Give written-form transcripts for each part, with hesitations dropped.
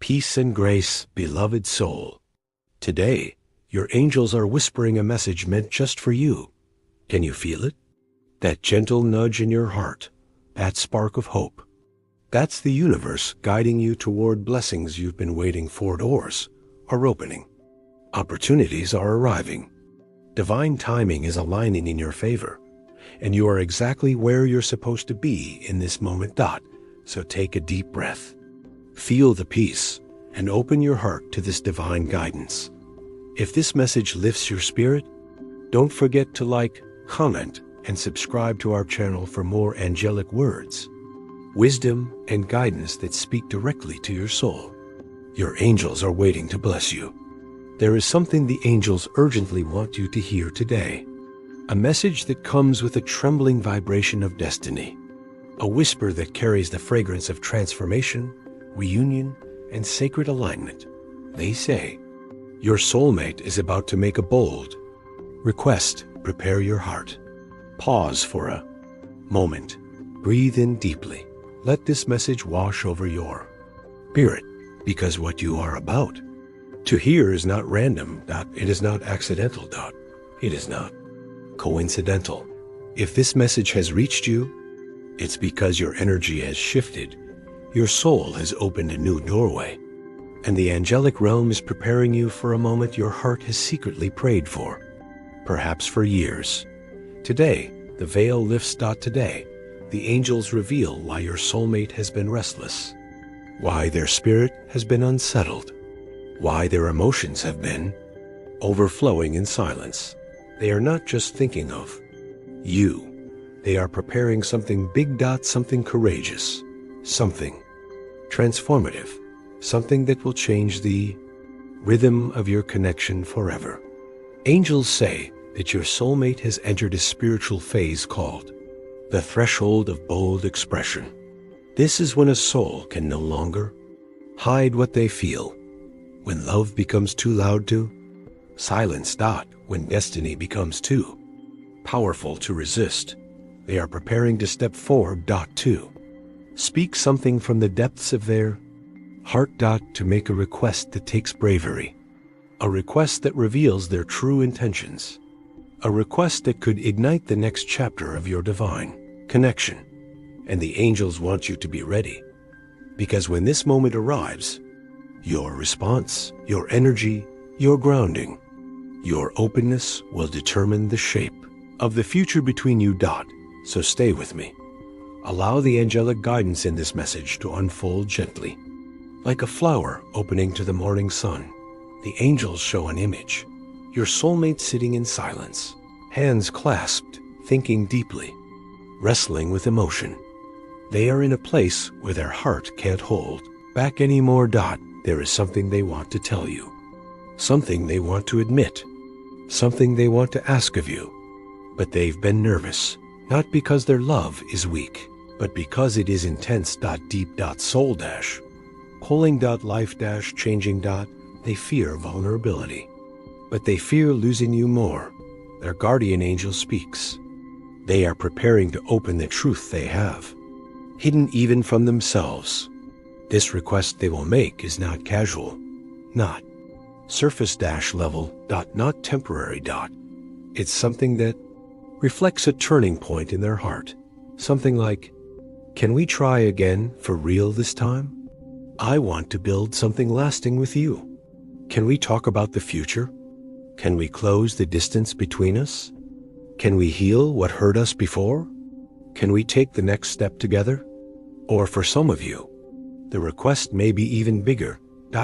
Peace and grace, beloved soul. Today, your angels are whispering a message meant just for you. Can you feel it? That gentle nudge in your heart, that spark of hope. That's the universe guiding you toward blessings you've been waiting for. Doors are opening. Opportunities are arriving. Divine timing is aligning in your favor, and you are exactly where you're supposed to be in this moment. So take a deep breath. Feel the peace and open your heart to this divine guidance. If this message lifts your spirit, don't forget to like, comment, and subscribe to our channel for more angelic words, wisdom, and guidance that speak directly to your soul. Your angels are waiting to bless you. There is something the angels urgently want you to hear today. A message that comes with a trembling vibration of destiny. A whisper that carries the fragrance of transformation, reunion, and sacred alignment. They say, your soulmate is about to make a bold request. Prepare your heart. Pause for a moment. Breathe in deeply. Let this message wash over your spirit, because what you are about to hear is not random. It is not accidental. It is not coincidental. If this message has reached you, it's because your energy has shifted. Your soul has opened a new doorway, and the angelic realm is preparing you for a moment your heart has secretly prayed for, perhaps for years. Today, the veil lifts. Today, the angels reveal why your soulmate has been restless, why their spirit has been unsettled, why their emotions have been overflowing in silence. They are not just thinking of you. They are preparing something big. Something courageous, something transformative, something that will change the rhythm of your connection forever. Angels say that your soulmate has entered a spiritual phase called the threshold of bold expression. This is when a soul can no longer hide what they feel, when love becomes too loud to silence. When destiny becomes too powerful to resist. They are preparing to step forward. To speak something from the depths of their heart. To make a request that takes bravery. A request that reveals their true intentions. A request that could ignite the next chapter of your divine connection. And the angels want you to be ready, because when this moment arrives, your response, your energy, your grounding, your openness will determine the shape of the future between you. So stay with me. Allow the angelic guidance in this message to unfold gently. Like a flower opening to the morning sun, the angels show an image. Your soulmate sitting in silence, hands clasped, thinking deeply, wrestling with emotion. They are in a place where their heart can't hold back anymore. There is something they want to tell you, something they want to admit, something they want to ask of you. But they've been nervous, not because their love is weak, but because it is intense. Deep. Soul calling. Life changing. They fear vulnerability, but they fear losing you more. Their guardian angel speaks. They are preparing to open the truth they have, hidden even from themselves. This request they will make is not casual, not surface level. Not temporary. It's something that reflects a turning point in their heart. Something like, can we try again for real this time? I want to build something lasting with you. Can we talk about the future? Can we close the distance between us? Can we heal what hurt us before? Can we take the next step together? Or for some of you, the request may be even bigger,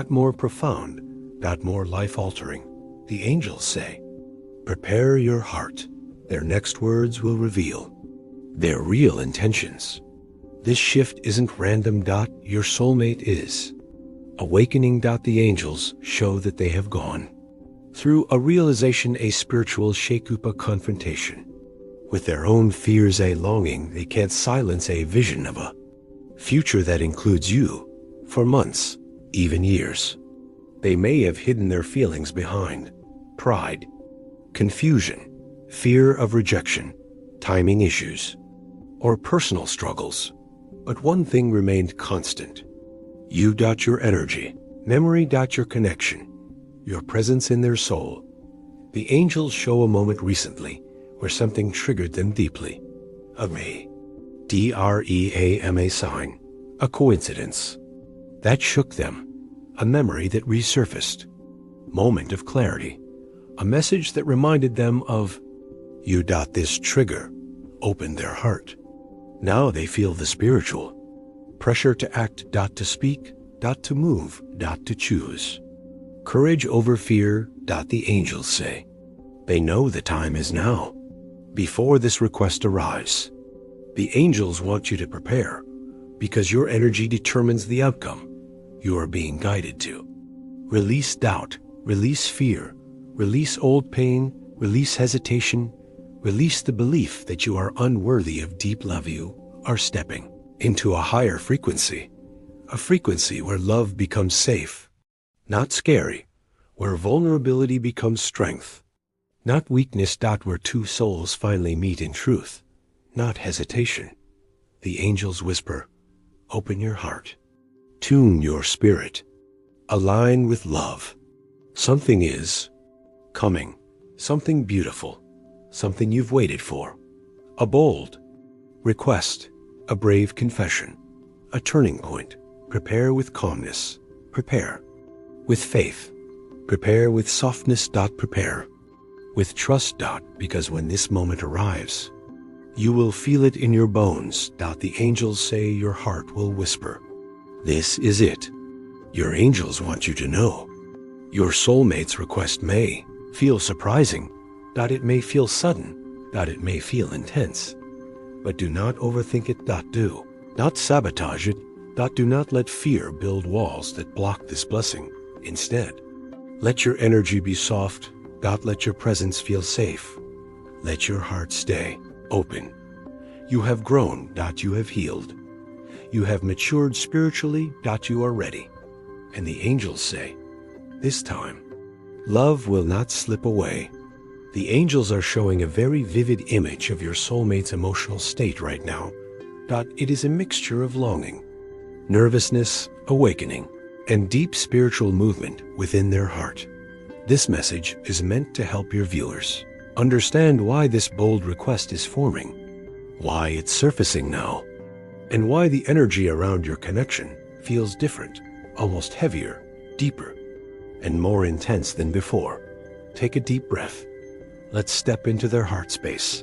more profound, more life-altering. The angels say, prepare your heart. Their next words will reveal their real intentions. This shift isn't random. Your soulmate is awakening. The angels show that they have gone through a realization, a spiritual shake-up, a confrontation with their own fears, a longing they can't silence, a vision of a future that includes you for months, even years. They may have hidden their feelings behind pride, confusion, fear of rejection, timing issues, or personal struggles. But one thing remained constant. You. Your energy, Memory. Your connection, your presence in their soul. The angels show a moment recently where something triggered them deeply. A DREAMA sign, a coincidence. That shook them, a memory that resurfaced. Moment of clarity, a message that reminded them of you. This trigger opened their heart. Now they feel the spiritual pressure to act. To speak. To move. To choose. Courage over fear. The angels say. They know the time is now. Before this request arrives, the angels want you to prepare, because your energy determines the outcome you are being guided to. Release doubt, release fear, release old pain, release hesitation, release the belief that you are unworthy of deep love. You are stepping into a higher frequency, a frequency where love becomes safe, not scary, where vulnerability becomes strength, not weakness. Where two souls finally meet in truth, not hesitation. The angels whisper, open your heart, tune your spirit, align with love. Something is coming, something beautiful, something you've waited for. A bold request, a brave confession, a turning point. Prepare with calmness, prepare with faith, prepare with softness. Prepare with trust. Because when this moment arrives, you will feel it in your bones. The angels say your heart will whisper, this is it. Your angels want you to know. Your soulmate's request may feel surprising. It may feel sudden. It may feel intense. But do not overthink it. Do not sabotage it. Do not let fear build walls that block this blessing. Instead, let your energy be soft. Let your presence feel safe. Let your heart stay open. You have grown. You have healed. You have matured spiritually. You are ready. And the angels say, this time, love will not slip away. The angels are showing a very vivid image of your soulmate's emotional state right now. It is a mixture of longing, nervousness, awakening, and deep spiritual movement within their heart. This message is meant to help your viewers understand why this bold request is forming, why it's surfacing now, and why the energy around your connection feels different, almost heavier, deeper, and more intense than before. Take a deep breath. Let's step into their heart space.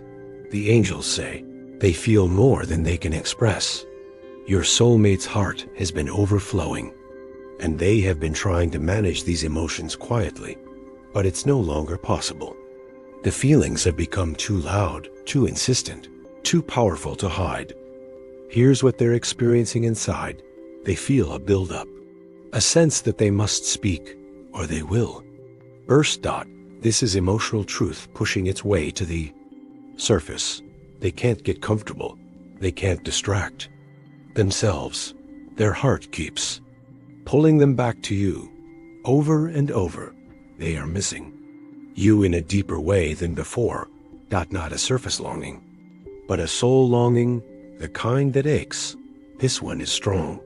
The angels say they feel more than they can express. Your soulmate's heart has been overflowing, and they have been trying to manage these emotions quietly, but it's no longer possible. The feelings have become too loud, too insistent, too powerful to hide. Here's what they're experiencing inside. They feel a buildup, a sense that they must speak, or they will burst. This is emotional truth pushing its way to the surface. They can't get comfortable. They can't distract themselves. Their heart keeps pulling them back to you. Over and over, they are missing you in a deeper way than before. Not a surface longing, but a soul longing, the kind that aches. This one is strong.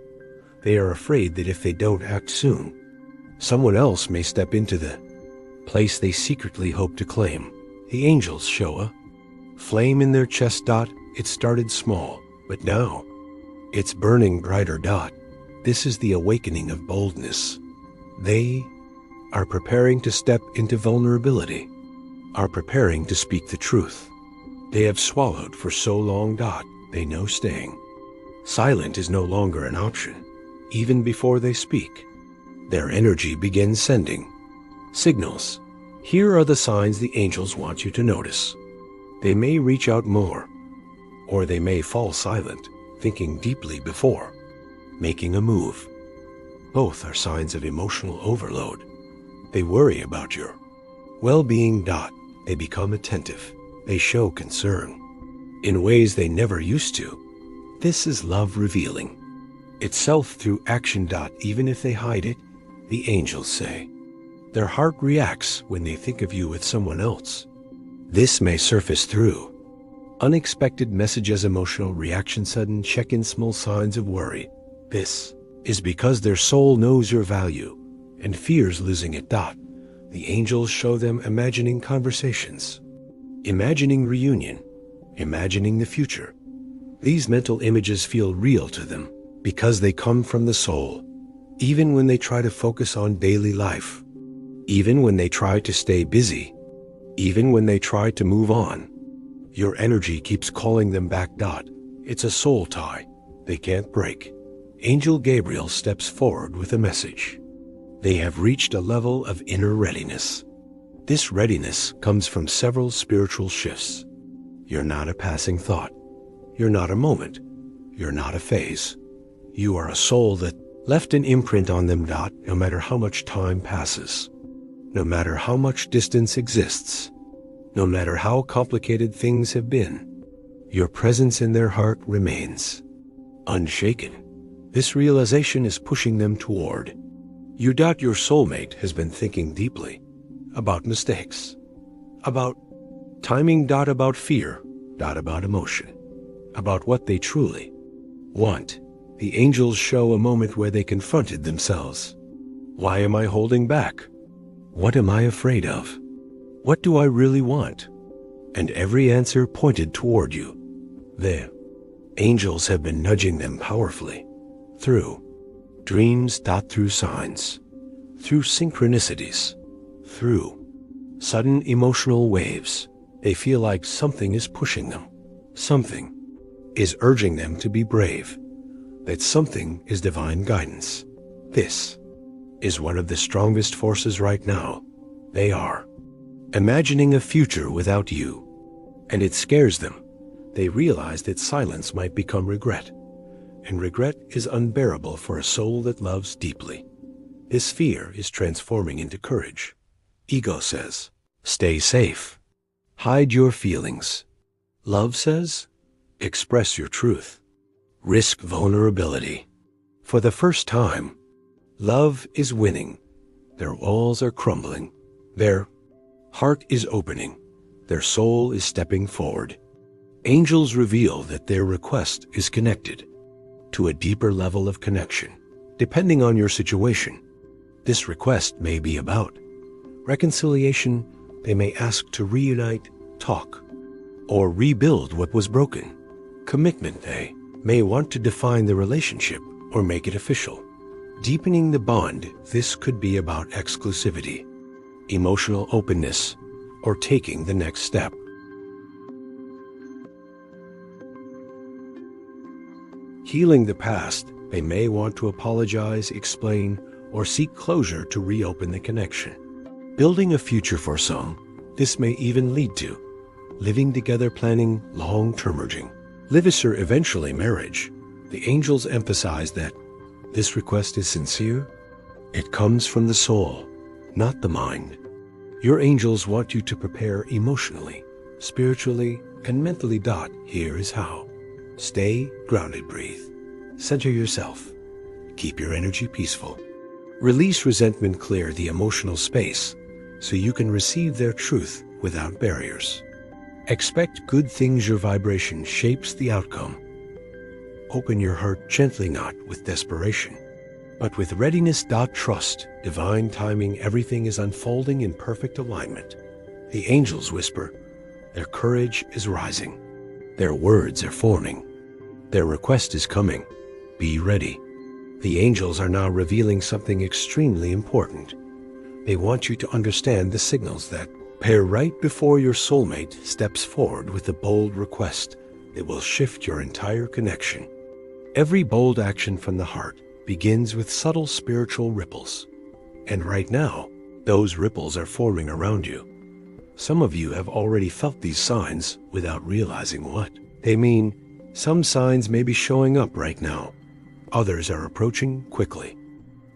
They are afraid that if they don't act soon, someone else may step into the place they secretly hope to claim. The angels show a flame in their chest. It started small, but now it's burning brighter. This is the awakening of boldness. They are preparing to step into vulnerability, are preparing to speak the truth. They have swallowed for so long. They know staying silent is no longer an option. Even before they speak, their energy begins sending signals. Here are the signs the angels want you to notice. They may reach out more, or they may fall silent, thinking deeply before making a move. Both are signs of emotional overload. They worry about your well-being. They become attentive. They show concern in ways they never used to. This is love revealing itself through action. Even if they hide it, the angels say their heart reacts when they think of you with someone else. This may surface through unexpected messages, emotional reaction, sudden check-in, small signs of worry. This is because their soul knows your value. and fears losing it. The angels show them imagining conversations, imagining reunion, imagining the future. These mental images feel real to them because they come from the soul. Even when they try to focus on daily life, even when they try to stay busy, even when they try to move on, your energy keeps calling them back. It's a soul tie they can't break. Angel Gabriel steps forward with a message. They have reached a level of inner readiness. This readiness comes from several spiritual shifts. You're not a passing thought. You're not a moment. You're not a phase. You are a soul that left an imprint on them. No matter how much time passes, no matter how much distance exists, no matter how complicated things have been, your presence in their heart remains unshaken. This realization is pushing them toward you. Your soulmate has been thinking deeply about mistakes, about timing. About fear. About emotion, about what they truly want. The angels show a moment where they confronted themselves. Why am I holding back? What am I afraid of? What do I really want? And every answer pointed toward you. The angels have been nudging them powerfully through dreams. Through signs, through synchronicities, through sudden emotional waves. They feel like something is pushing them. Something is urging them to be brave. That something is divine guidance. This is one of the strongest forces right now. They are imagining a future without you, and it scares them. They realize that silence might become regret, and regret is unbearable for a soul that loves deeply. This fear is transforming into courage. Ego says, stay safe. Hide your feelings. Love says, express your truth. Risk vulnerability. For the first time, love is winning. Their walls are crumbling. Their heart is opening. Their soul is stepping forward. Angels reveal that their request is connected to a deeper level of connection. Depending on your situation, this request may be about reconciliation. They may ask to reunite, talk, or rebuild what was broken. Commitment. They may want to define the relationship or make it official. Deepening the bond. This could be about exclusivity, emotional openness, or taking the next step. Healing the past. They may want to apologize, explain, or seek closure to reopen the connection. Building a future for some. This may even lead to living together, planning long-term merging. Livisser, eventually marriage. The angels emphasize that this request is sincere. It comes from the soul, not the mind. Your angels want you to prepare emotionally, spiritually, and mentally. Here is how. Stay grounded, breathe. Center yourself. Keep your energy peaceful. Release resentment, clear the emotional space so you can receive their truth without barriers. Expect good things. Your vibration shapes the outcome. Open your heart gently, not with desperation, but with readiness. Trust divine timing. Everything is unfolding in perfect alignment. The angels whisper. Their courage is rising. Their words are forming. Their request is coming. Be ready. The angels are now revealing something extremely important. They want you to understand the signals that pair right before your soulmate steps forward with a bold request that will shift your entire connection. Every bold action from the heart begins with subtle spiritual ripples. And right now, those ripples are forming around you. Some of you have already felt these signs without realizing what they mean. Some signs may be showing up right now. Others are approaching quickly.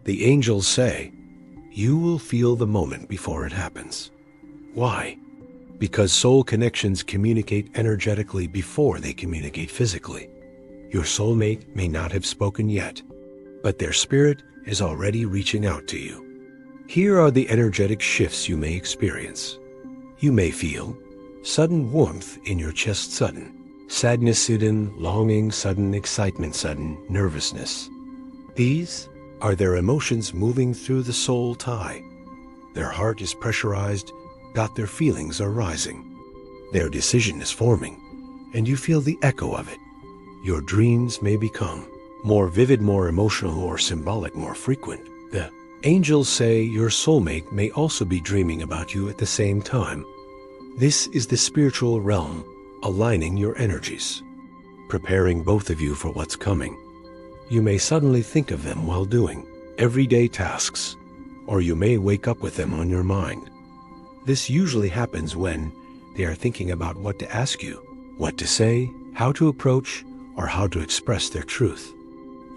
The angels say, you will feel the moment before it happens. Why? Because soul connections communicate energetically before they communicate physically. Your soulmate may not have spoken yet, but their spirit is already reaching out to you. Here are the energetic shifts you may experience. You may feel sudden warmth in your chest, sudden sadness, sudden longing, sudden excitement, sudden nervousness. These Are their emotions moving through the soul tie? Their heart is pressurized. Their feelings are rising. Their decision is forming, and you feel the echo of it. Your dreams may become more vivid, more emotional, or symbolic, more frequent. The angels say your soulmate may also be dreaming about you at the same time. This is the spiritual realm aligning your energies, preparing both of you for what's coming. You may suddenly think of them while doing everyday tasks, or you may wake up with them on your mind. This usually happens when they are thinking about what to ask you, what to say, how to approach, or how to express their truth.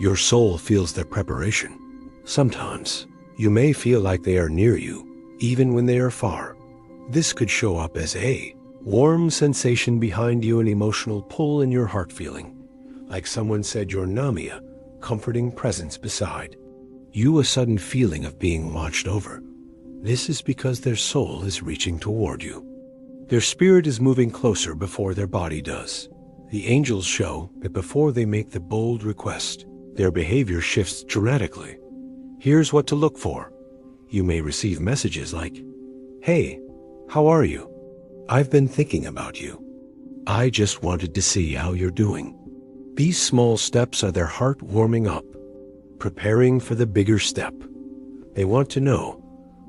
Your soul feels their preparation. Sometimes you may feel like they are near you, even when they are far. This could show up as a warm sensation behind you, an emotional pull in your heart feeling, like someone said your Namia, comforting presence beside you, a sudden feeling of being watched over. This is because their soul is reaching toward you. Their spirit is moving closer before their body does. The angels show that before they make the bold request, their behavior shifts dramatically. Here's what to look for. You may receive messages like, "Hey, how are you? I've been thinking about you. I just wanted to see how you're doing." These small steps are their heart warming up, preparing for the bigger step. They want to know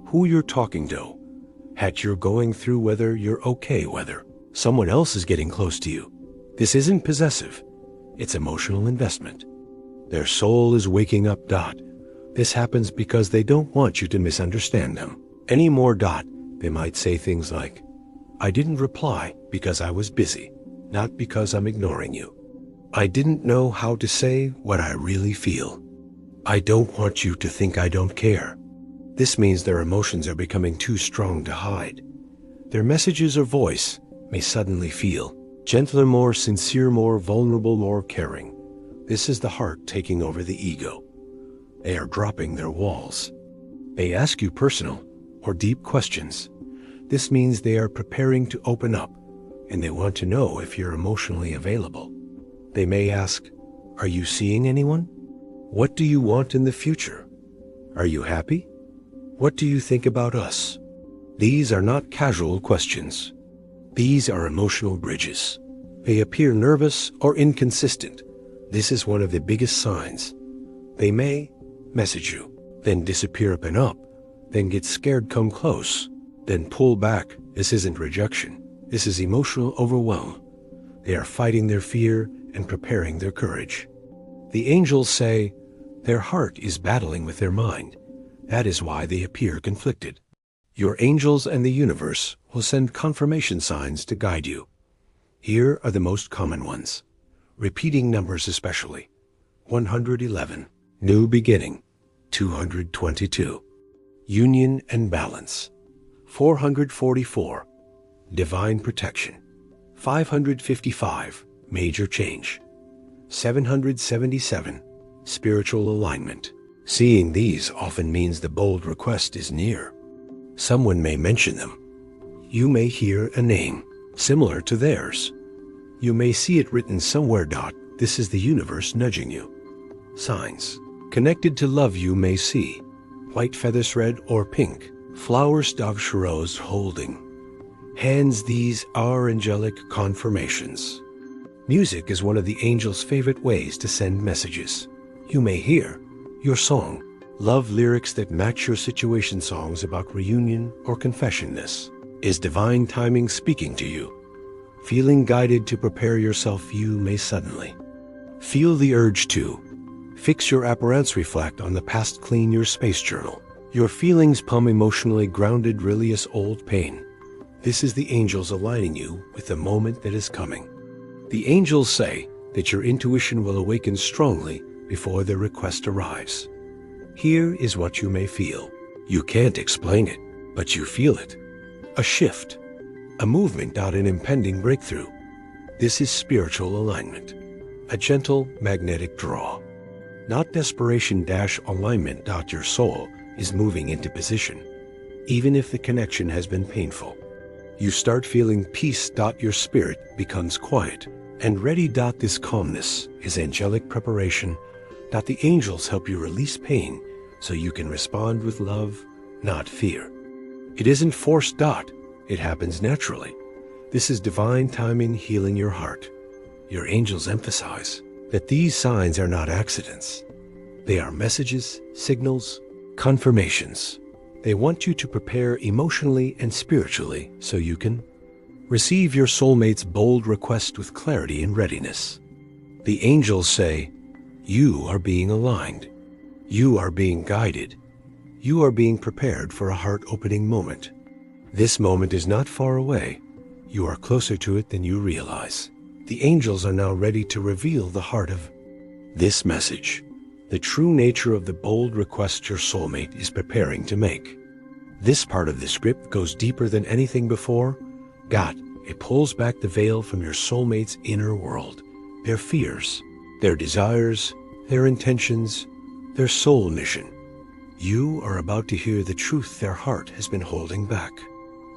who you're talking to, what you're going through, whether you're okay, whether someone else is getting close to you. This isn't possessive, it's emotional investment. Their soul is waking up. This happens because they don't want you to misunderstand them anymore. They might say things like, "I didn't reply because I was busy, not because I'm ignoring you. I didn't know how to say what I really feel. I don't want you to think I don't care." This means their emotions are becoming too strong to hide. Their messages or voice may suddenly feel gentler, more sincere, more vulnerable, more caring. This is the heart taking over the ego. They are dropping their walls. They ask you personal or deep questions. This means they are preparing to open up, and they want to know if you're emotionally available. They may ask, "Are you seeing anyone? What do you want in the future? Are you happy? What do you think about us?" These are not casual questions. These are emotional bridges. They appear nervous or inconsistent. This is one of the biggest signs. They may message you, then disappear up and up, then get scared, come close, then pull back. This isn't rejection. This is emotional overwhelm. They are fighting their fear and preparing their courage. The angels say their heart is battling with their mind. That is why they appear conflicted. Your angels and the universe will send confirmation signs to guide you. Here are the most common ones. Repeating numbers especially. 111. New beginning. 222. Union and balance. 444. Divine protection. 555. Major change. 777. Spiritual alignment. Seeing these often means the bold request is near. Someone may mention them. You may hear a name similar to theirs. You may see it written somewhere. This is the universe nudging you. Signs connected to love. You may see white feathers, red or pink, flowers, doves, rose holding hands. These are angelic confirmations. Music is one of the angels' favorite ways to send messages. You may hear your song, love lyrics that match your situation, songs about reunion or confession. This is divine timing speaking to you. Feeling guided to prepare yourself. You may suddenly feel the urge to fix your appearance, reflect on the past, clean your space journal. Your feelings become emotionally grounded, release old pain. This is the angels aligning you with the moment that is coming. The angels say that your intuition will awaken strongly before the request arrives. Here is what you may feel. You can't explain it, but you feel it. A shift, a movement, an impending breakthrough. This is spiritual alignment. A gentle magnetic draw. Not desperation, alignment. Your soul is moving into position. Even if the connection has been painful, you start feeling peace. Your spirit becomes quiet and ready. This calmness is angelic preparation The angels help you release pain so you can respond with love, not fear. It isn't forced. It happens naturally. This is divine timing healing your heart. Your angels emphasize that these signs are not accidents. They are messages, signals, confirmations. They want you to prepare emotionally and spiritually so you can receive your soulmate's bold request with clarity and readiness. The angels say, you are being aligned. You are being guided. You are being prepared for a heart-opening moment. This moment is not far away. You are closer to it than you realize. The angels are now ready to reveal the heart of this message, the true nature of the bold request your soulmate is preparing to make. This part of the script goes deeper than anything before. It pulls back the veil from your soulmate's inner world, their fears, their desires, their intentions, their soul mission. You are about to hear the truth their heart has been holding back.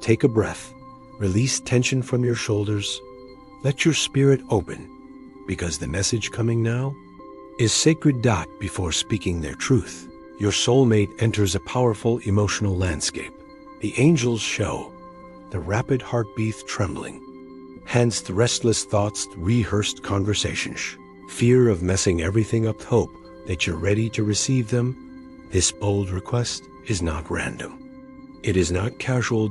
Take a breath, release tension from your shoulders, let your spirit open, because the message coming now is sacred. Before speaking their truth, your soulmate enters a powerful emotional landscape. The angels show the rapid heartbeat trembling, hence the restless thoughts, rehearsed conversations, fear of messing everything up, hope that you're ready to receive them. This bold request is not random. It is not casual.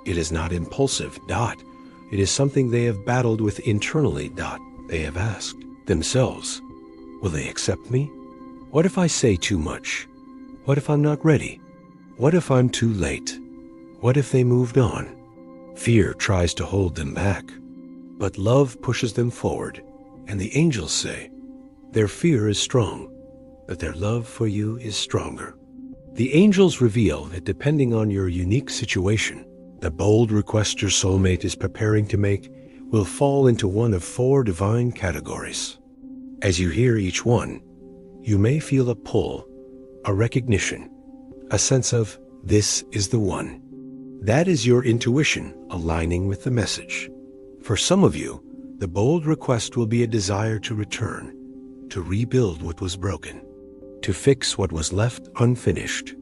It is not impulsive. It is something they have battled with internally. They have asked themselves, will they accept me? What if I say too much? What if I'm not ready? What if I'm too late? What if they moved on? Fear tries to hold them back, but love pushes them forward, and the angels say, their fear is strong, but their love for you is stronger. The angels reveal that depending on your unique situation, the bold request your soulmate is preparing to make will fall into one of 4 divine categories. As you hear each one, you may feel a pull, a recognition, a sense of, this is the one. That is your intuition aligning with the message. For some of you, the bold request will be a desire to return, to rebuild what was broken, to fix what was left unfinished.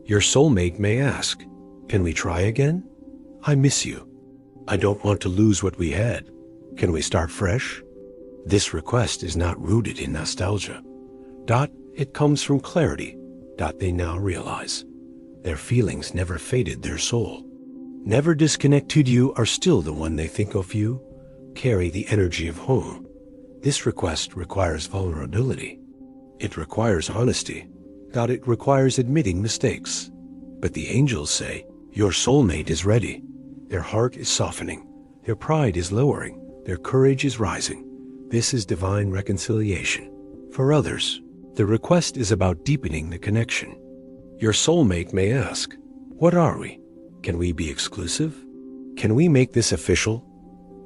Your soulmate may ask, can we try again? I miss you. I don't want to lose what we had. Can we start fresh? This request is not rooted in nostalgia. It comes from clarity. They now realize their feelings never faded their soul, never disconnected. You are still the one they think of. You carry the energy of home. This request requires vulnerability. It requires honesty. It requires admitting mistakes. But the angels say, your soulmate is ready. Their heart is softening. Their pride is lowering. Their courage is rising. This is divine reconciliation. For others, the request is about deepening the connection. Your soulmate may ask, what are we? Can we be exclusive? Can we make this official?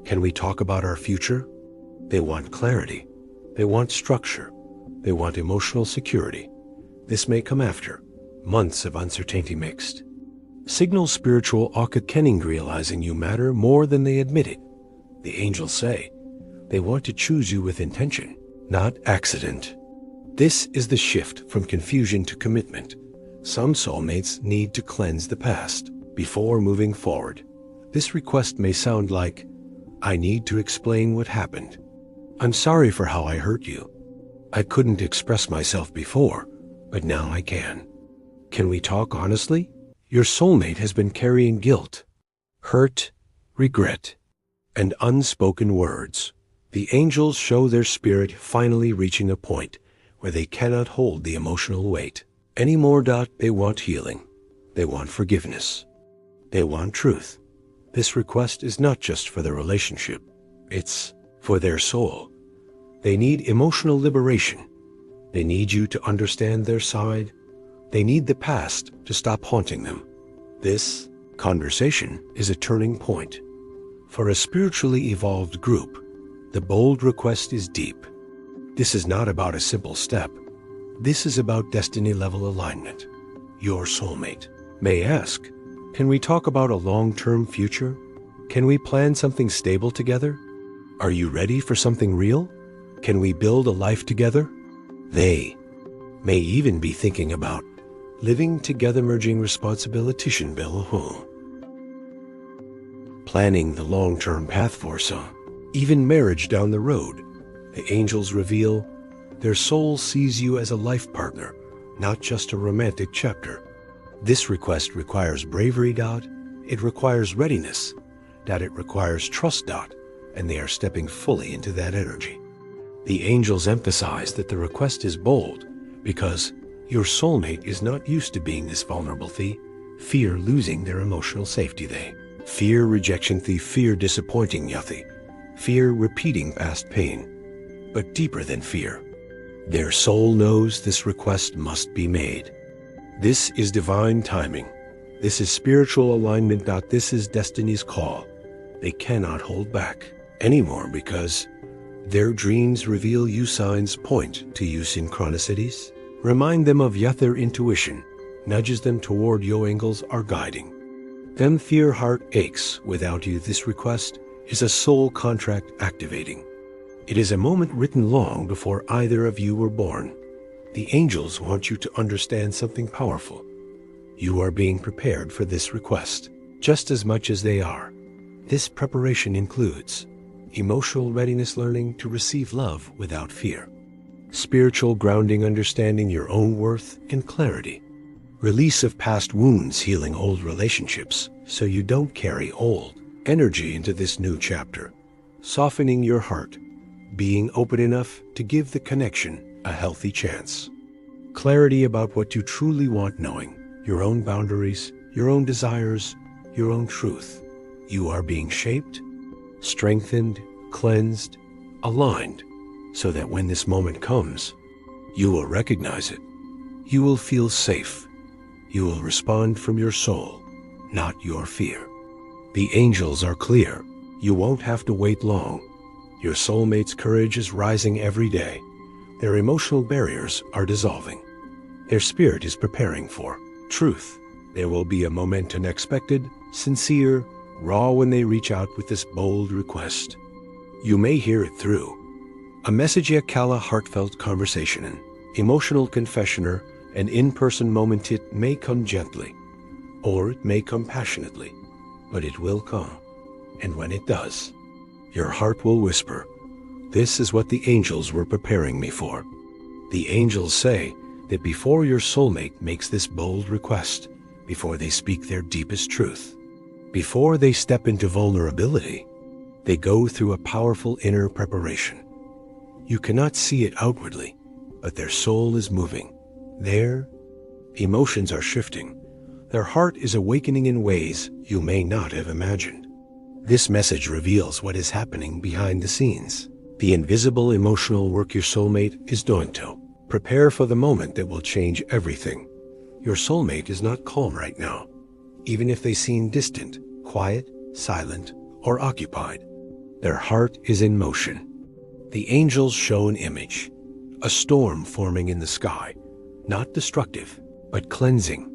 Can we talk about our future? They want clarity. They want structure. They want emotional security. This may come after months of uncertainty mixed. Signal spiritual awakening, realizing you matter more than they admit it. The angels say they want to choose you with intention, not accident. This is the shift from confusion to commitment. Some soulmates need to cleanse the past before moving forward. This request may sound like, I need to explain what happened. I'm sorry for how I hurt you. I couldn't express myself before, but now I can. Can we talk honestly? Your soulmate has been carrying guilt, hurt, regret, and unspoken words. The angels show their spirit finally reaching a point where they cannot hold the emotional weight anymore. They want healing. They want forgiveness. They want truth. This request is not just for the relationship. It's for their soul. They need emotional liberation. They need you to understand their side. They need the past to stop haunting them. This conversation is a turning point. For a spiritually evolved group, the bold request is deep. This is not about a simple step. This is about destiny-level alignment. Your soulmate may ask, can we talk about a long-term future? Can we plan something stable together? Are you ready for something real? Can we build a life together? They may even be thinking about living together, merging responsibility, planning the long-term path for some, even marriage down the road. The angels reveal their soul sees you as a life partner, not just a romantic chapter. This request requires bravery, it requires readiness, it requires trust, and they are stepping fully into that energy. The angels emphasize that the request is bold because your soulmate is not used to being this vulnerable. Fear losing their emotional safety. They fear rejection. Fear disappointing. Fear repeating past pain. But deeper than fear, their soul knows this request must be made. This is divine timing. This is spiritual alignment. This is destiny's call. They cannot hold back anymore because their dreams reveal you. Signs point to you. Synchronicities remind them of their intuition, nudges them toward your angels are guiding them. Fear heart aches without you. This request is a soul contract activating. It is a moment written long before either of you were born. The angels want you to understand something powerful. You are being prepared for this request just as much as they are. This preparation includes emotional readiness, learning to receive love without fear, spiritual grounding, understanding your own worth and clarity, release of past wounds, healing old relationships so you don't carry old energy into this new chapter, softening your heart, being open enough to give the connection a healthy chance, clarity about what you truly want, knowing your own boundaries, your own desires, your own truth. You are being shaped, strengthened, cleansed, aligned, so that when this moment comes, you will recognize it. You will feel safe. You will respond from your soul, not your fear. The angels are clear. You won't have to wait long. Your soulmate's courage is rising every day. Their emotional barriers are dissolving. Their spirit is preparing for truth. There will be a moment unexpected, sincere, raw when they reach out with this bold request. You may hear it through a message, a heartfelt conversation, an emotional confessioner, an in-person moment. It may come gently, or it may come passionately, but it will come. And when it does, your heart will whisper, "This is what the angels were preparing me for." The angels say that before your soulmate makes this bold request, before they speak their deepest truth, before they step into vulnerability, they go through a powerful inner preparation. You cannot see it outwardly, but their soul is moving. Their emotions are shifting. Their heart is awakening in ways you may not have imagined. This message reveals what is happening behind the scenes, the invisible emotional work your soulmate is doing to prepare for the moment that will change everything. Your soulmate is not calm right now, even if they seem distant, quiet, silent, or occupied. Their heart is in motion. The angels show an image, a storm forming in the sky, not destructive, but cleansing.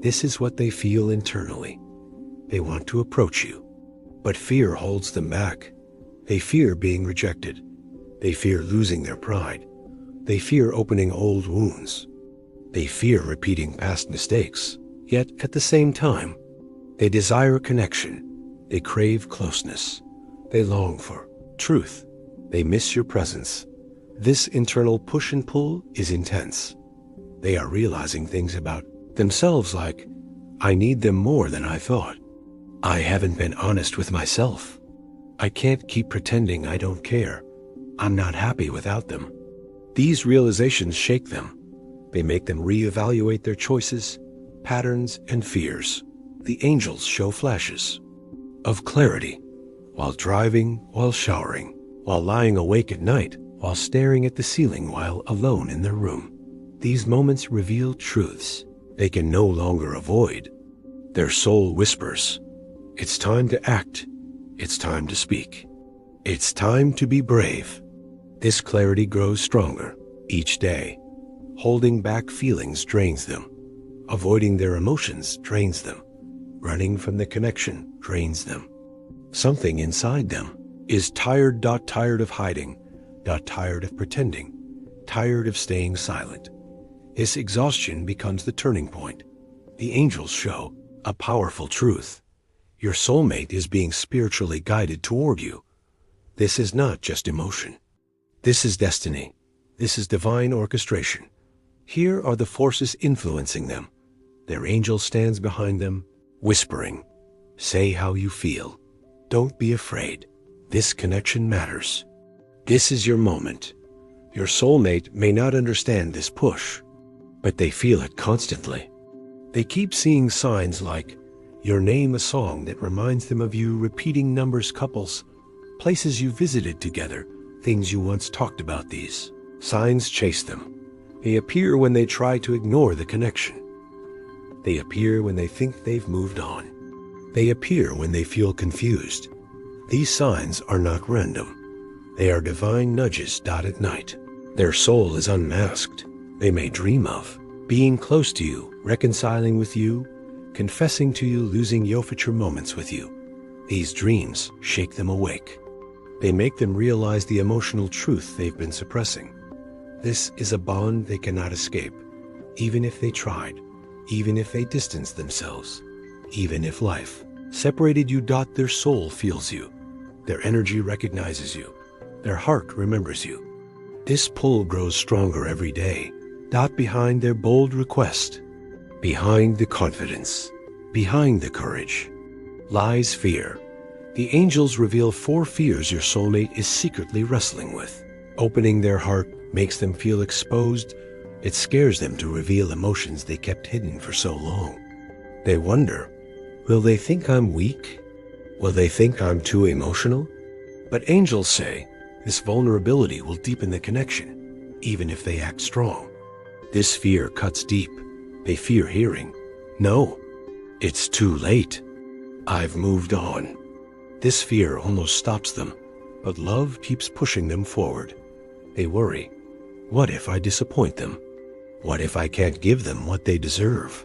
This is what they feel internally. They want to approach you, but fear holds them back. They fear being rejected. They fear losing their pride. They fear opening old wounds. They fear repeating past mistakes. Yet at the same time, they desire connection. They crave closeness. They long for truth. They miss your presence. This internal push and pull is intense. They are realizing things about themselves like, "I need them more than I thought. I haven't been honest with myself. I can't keep pretending I don't care. I'm not happy without them." These realizations shake them. They make them reevaluate their choices, patterns, and fears. The angels show flashes of clarity while driving, while showering, while lying awake at night, while staring at the ceiling while alone in their room. These moments reveal truths they can no longer avoid. Their soul whispers, "It's time to act. It's time to speak. It's time to be brave." This clarity grows stronger each day. Holding back feelings drains them. Avoiding their emotions drains them. Running from the connection drains them. Something inside them is tired of hiding, tired of pretending. tired of staying silent. This exhaustion becomes the turning point. The angels show a powerful truth. Your soulmate is being spiritually guided toward you. This is not just emotion. This is destiny. This is divine orchestration. Here are the forces influencing them. Their angel stands behind them, whispering, "Say how you feel. Don't be afraid. This connection matters. This is your moment." Your soulmate may not understand this push, but they feel it constantly. They keep seeing signs like your name, a song that reminds them of you, repeating numbers, couples, places you visited together, things you once talked about. These signs chase them. They appear when they try to ignore the connection. They appear when they think they've moved on. They appear when they feel confused. These signs are not random. They are divine nudges at night. Their soul is unmasked. They may dream of being close to you, reconciling with you, confessing to you, losing your future moments with you. These dreams shake them awake. They make them realize the emotional truth they've been suppressing. This is a bond they cannot escape, even if they tried, even if they distanced themselves, even if life separated you. Their soul feels you. Their energy recognizes you. Their heart remembers you. This pull grows stronger every day. Behind their bold request, behind the confidence, behind the courage, lies fear. The angels reveal 4 fears your soulmate is secretly wrestling with. Opening their heart makes them feel exposed. It scares them to reveal emotions they kept hidden for so long. They wonder, will they think I'm weak? Will they think I'm too emotional? But angels say this vulnerability will deepen the connection, even if they act strong. This fear cuts deep. They fear hearing, "No, it's too late. I've moved on." This fear almost stops them, but love keeps pushing them forward. They worry, what if I disappoint them? What if I can't give them what they deserve?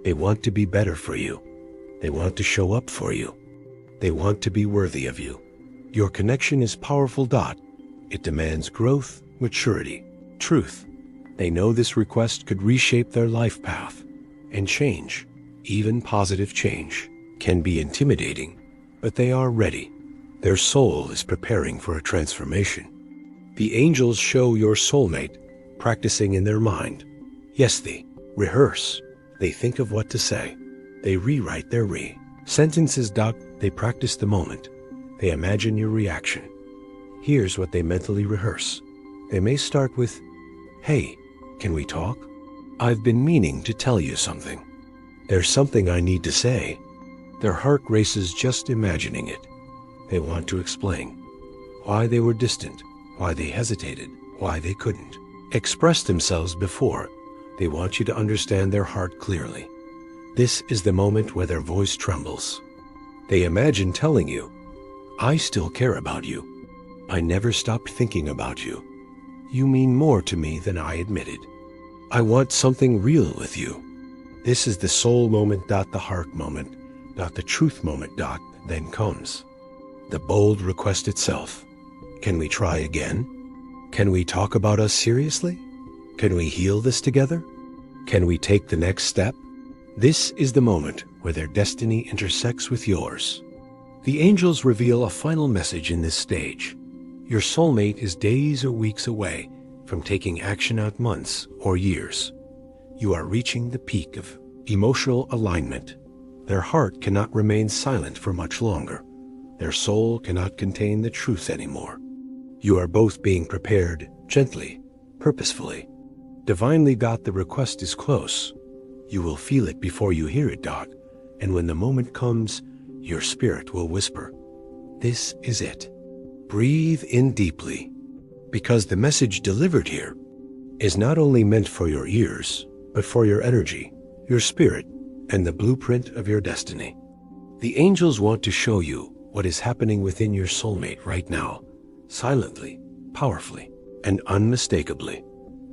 They want to be better for you. They want to show up for you. They want to be worthy of you. Your connection is powerful. It demands growth, maturity, truth. They know this request could reshape their life path, and change, even positive change, can be intimidating, but they are ready. Their soul is preparing for a transformation. The angels show your soulmate practicing in their mind. Yes, they rehearse. They think of what to say. They rewrite their sentences. They practice the moment. They imagine your reaction. Here's what they mentally rehearse. They may start with, "Hey, can we talk? I've been meaning to tell you something. There's something I need to say." Their heart races just imagining it. They want to explain why they were distant, why they hesitated, why they couldn't express themselves before. They want you to understand their heart clearly. This is the moment where their voice trembles. They imagine telling you, "I still care about you. I never stopped thinking about you. You mean more to me than I admitted. I want something real with you." This is the soul moment. The heart moment. The truth moment. Then comes the bold request itself. Can we try again? Can we talk about us seriously? Can we heal this together? Can we take the next step? This is the moment where their destiny intersects with yours. The angels reveal a final message in this stage. Your soulmate is days or weeks away from taking action, out months or years. You are reaching the peak of emotional alignment. Their heart cannot remain silent for much longer. Their soul cannot contain the truth anymore. You are both being prepared gently, purposefully, divinely. The request is close. You will feel it before you hear it. And when the moment comes, your spirit will whisper, "This is it." Breathe in deeply, because the message delivered here is not only meant for your ears, but for your energy, your spirit, and the blueprint of your destiny. The angels want to show you what is happening within your soulmate right now, silently, powerfully, and unmistakably.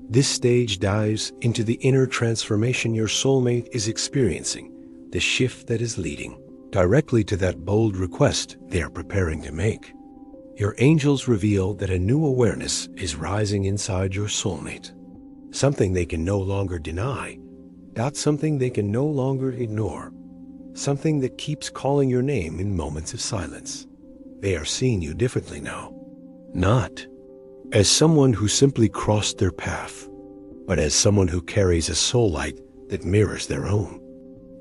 This stage dives into the inner transformation your soulmate is experiencing, the shift that is leading directly to that bold request they are preparing to make. Your angels reveal that a new awareness is rising inside your soulmate. Something they can no longer deny, not something they can no longer ignore. Something that keeps calling your name in moments of silence. They are seeing you differently now. Not as someone who simply crossed their path, but as someone who carries a soul light that mirrors their own.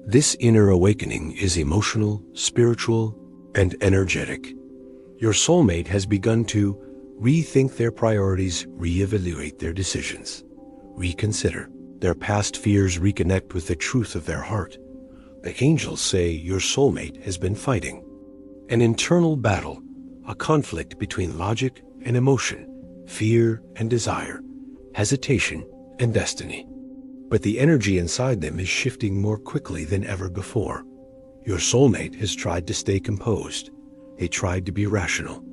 This inner awakening is emotional, spiritual, and energetic. Your soulmate has begun to rethink their priorities, reevaluate their decisions, reconsider their past fears, reconnect with the truth of their heart. The angels say your soulmate has been fighting an internal battle, a conflict between logic and emotion, fear and desire, hesitation and destiny. But the energy inside them is shifting more quickly than ever before. Your soulmate has tried to stay composed. They tried to be rational.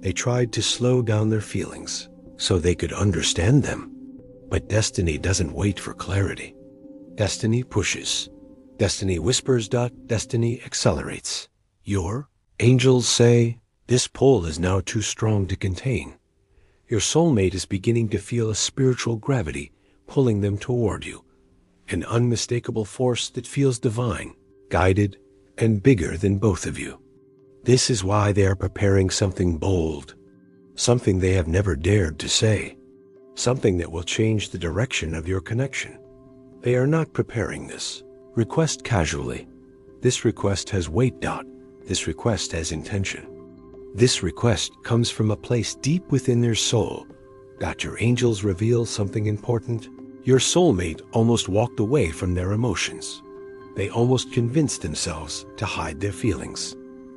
They tried to slow down their feelings so they could understand them. But destiny doesn't wait for clarity. Destiny pushes. Destiny whispers. Destiny accelerates. Your angels say, this pull is now too strong to contain. Your soulmate is beginning to feel a spiritual gravity pulling them toward you, an unmistakable force that feels divine, guided, and bigger than both of you. This is why they are preparing something bold, something they have never dared to say, something that will change the direction of your connection. They are not preparing this request casually. This request has weight. This request has intention. This request comes from a place deep within their soul. Your angels reveal something important. Your soulmate almost walked away from their emotions. They almost convinced themselves to hide their feelings.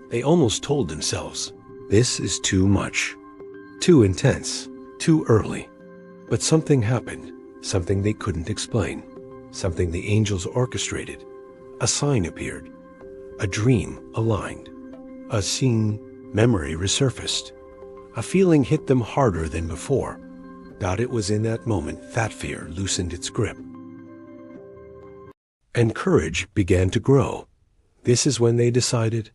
They almost told themselves, this is too much, too intense, too early. But something happened, something they couldn't explain, something the angels orchestrated. A sign appeared, a dream aligned, a scene memory resurfaced. A feeling hit them harder than before. It was in that moment that fear loosened its grip. And courage began to grow. This is when they decided,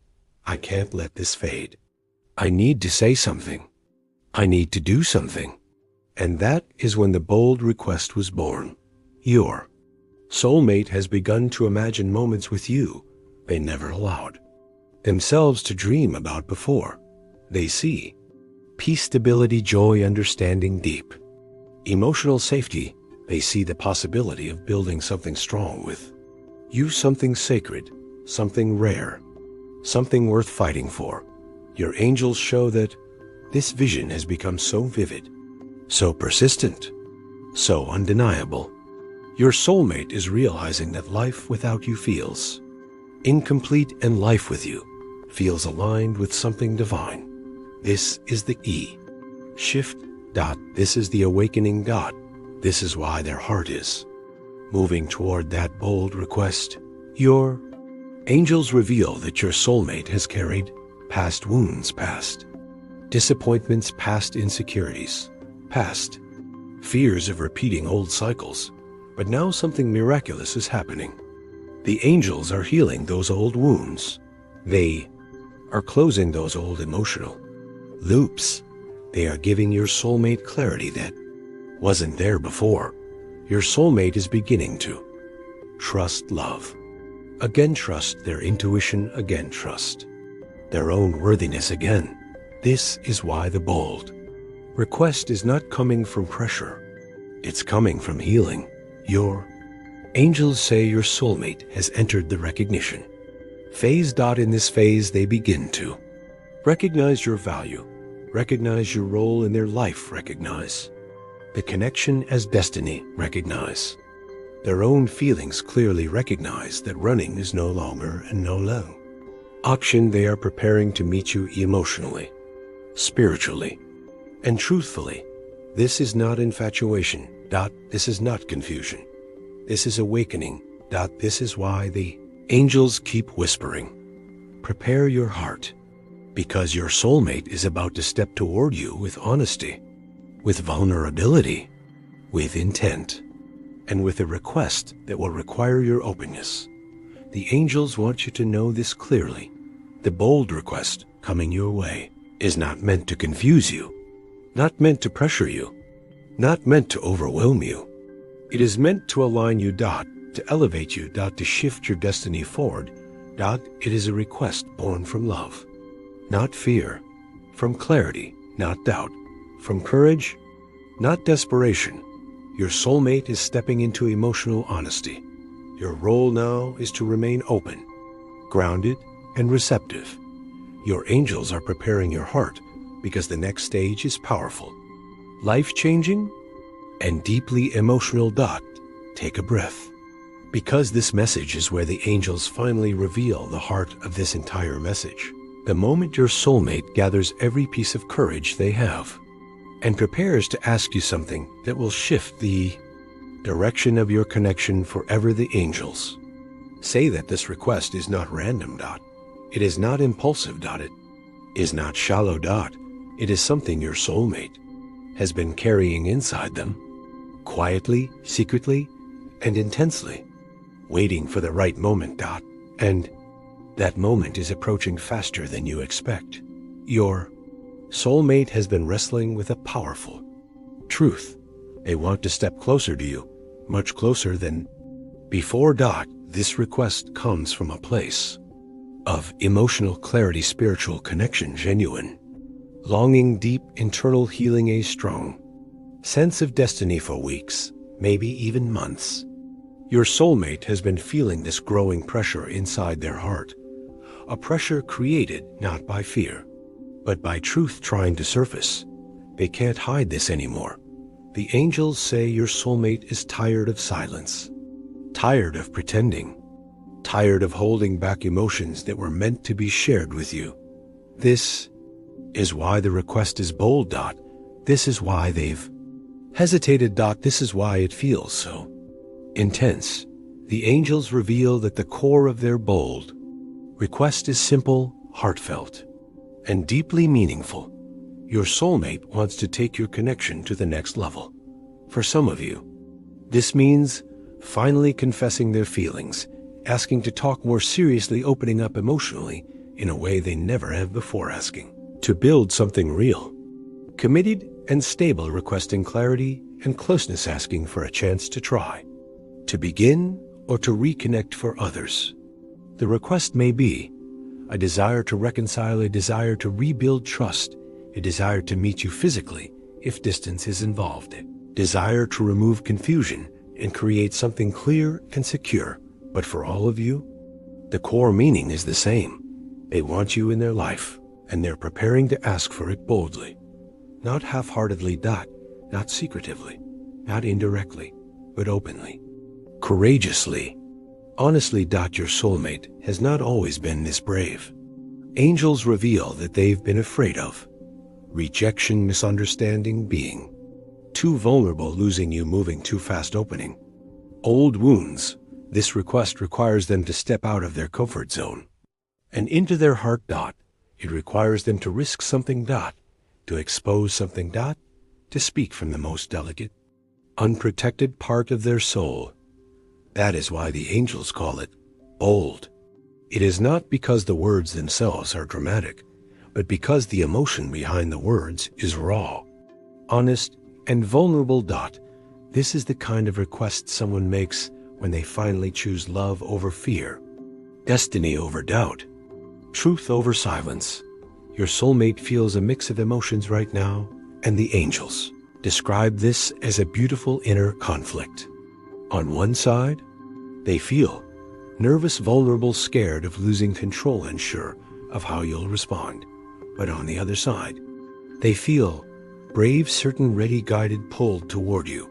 I can't let this fade. I need to say something. I need to do something. And that is when the bold request was born. Your soulmate has begun to imagine moments with you they never allowed themselves to dream about before. They see peace, stability, joy, understanding, deep emotional safety. They see the possibility of building something strong with you, something sacred, something rare, something worth fighting for. Your angels show that this vision has become so vivid, so persistent, so undeniable. Your soulmate is realizing that life without you feels incomplete and life with you feels aligned with something divine. This is the shift. This is the awakening. This is why their heart is moving toward that bold request. Your angels reveal that your soulmate has carried past wounds, past disappointments, past insecurities, past fears of repeating old cycles. But now something miraculous is happening. The angels are healing those old wounds. They are closing those old emotional loops. They are giving your soulmate clarity that wasn't there before. Your soulmate is beginning to trust love. Again, trust their intuition. Again, trust their own worthiness again. This is why the bold request is not coming from pressure. It's coming from healing. Your angels say your soulmate has entered the recognition phase. In this phase, they begin to recognize your value, recognize your role in their life, recognize the connection as destiny, recognize their own feelings, clearly recognize that running is no longer and no long auction. They are preparing to meet you emotionally, spiritually, and truthfully. This is not infatuation. This is not confusion. This is awakening. This is why the angels keep whispering, prepare your heart, because your soulmate is about to step toward you with honesty, with vulnerability, with intent, and with a request that will require your openness. The angels want you to know this clearly. The bold request coming your way is not meant to confuse you, not meant to pressure you, not meant to overwhelm you. It is meant to align you, to elevate you, to shift your destiny forward. It is a request born from love, not fear, from clarity, not doubt, from courage, not desperation. Your soulmate is stepping into emotional honesty. Your role now is to remain open, grounded, and receptive. Your angels are preparing your heart because the next stage is powerful, life-changing, and deeply emotional. Take a breath. Because this message is where the angels finally reveal the heart of this entire message. The moment your soulmate gathers every piece of courage they have and prepares to ask you something that will shift the direction of your connection forever, the angels say that this request is not random. It is not impulsive. It is not shallow. It is something your soulmate has been carrying inside them, quietly, secretly, and intensely, waiting for the right moment. And that moment is approaching faster than you expect. Your soulmate has been wrestling with a powerful truth. They want to step closer to you, much closer than before. This request comes from a place of emotional clarity, spiritual connection, genuine longing, deep internal healing, a strong sense of destiny for weeks, maybe even months. Your soulmate has been feeling this growing pressure inside their heart, a pressure created not by fear, but by truth trying to surface. They can't hide this anymore. The angels say your soulmate is tired of silence, tired of pretending, tired of holding back emotions that were meant to be shared with you. This is why the request is bold. This is why they've hesitated. This is why it feels so intense. The angels reveal that the core of their bold request is simple, heartfelt, and deeply meaningful. Your soulmate wants to take your connection to the next level. For some of you, this means finally confessing their feelings, asking to talk more seriously, opening up emotionally in a way they never have before, asking to build something real, committed and stable, requesting clarity and closeness, asking for a chance to try, to begin, or to reconnect for others. The request may be a desire to reconcile, a desire to rebuild trust, a desire to meet you physically if distance is involved, a desire to remove confusion and create something clear and secure. But for all of you, the core meaning is the same. They want you in their life, and they're preparing to ask for it boldly, not half-heartedly, not secretively, not indirectly, but openly, courageously, honestly. Your soulmate has not always been this brave. Angels reveal that they've been afraid of rejection, misunderstanding, being too vulnerable, losing you, moving too fast, opening old wounds. This request requires them to step out of their comfort zone and into their heart. It requires them to risk something. To expose something. To speak from the most delicate, unprotected part of their soul. That is why the angels call it bold. It is not because the words themselves are dramatic, but because the emotion behind the words is raw, honest, and vulnerable. This is the kind of request someone makes when they finally choose love over fear, destiny over doubt, truth over silence. Your soulmate feels a mix of emotions right now, and the angels describe this as a beautiful inner conflict. On one side, they feel nervous, vulnerable, scared of losing control, unsure of how you'll respond. But on the other side, they feel brave, certain, ready, guided, pulled toward you.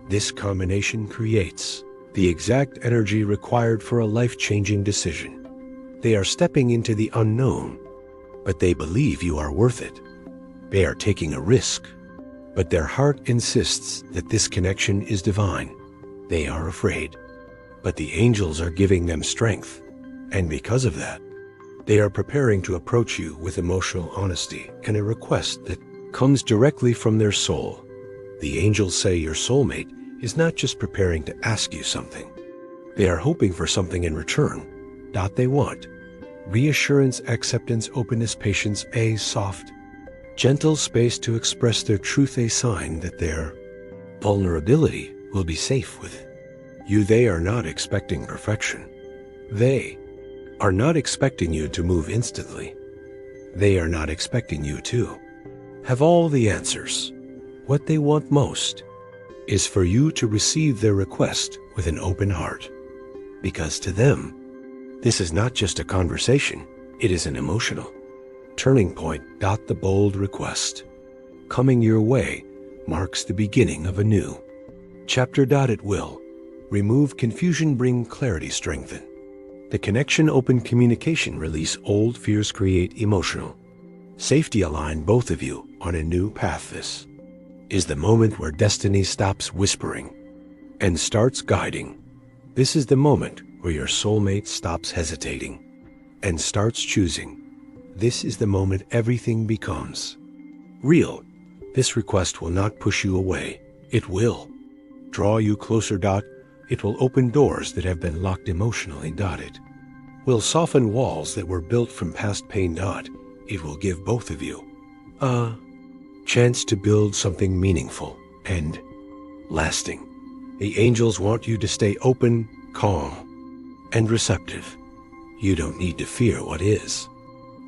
This combination creates the exact energy required for a life-changing decision. They are stepping into the unknown, but they believe you are worth it. They are taking a risk, but their heart insists that this connection is divine. They are afraid, but the angels are giving them strength, and because of that, they are preparing to approach you with emotional honesty and a request that comes directly from their soul. The angels say your soulmate is not just preparing to ask you something. They are hoping for something in return. They want reassurance, acceptance, openness, patience, a soft Gentle space to express their truth, a sign that their vulnerability will be safe with you. They are not expecting perfection. They are not expecting you to move instantly. They are not expecting you to have all the answers. What they want most is for you to receive their request with an open heart. Because to them, this is not just a conversation, it is an emotional turning point. The bold request coming your way marks the beginning of a new chapter. It will remove confusion, bring clarity, strengthen the connection, open communication, release old fears, create emotional safety, align both of you on a new path. This is the moment where destiny stops whispering and starts guiding. This is the moment where your soulmate stops hesitating and starts choosing. This is the moment everything becomes real. This request will not push you away. It will draw you closer. It will open doors that have been locked emotionally. It will soften walls that were built from past pain. It will give both of you a chance to build something meaningful and lasting. The angels want you to stay open, calm, and receptive. You don't need to fear what is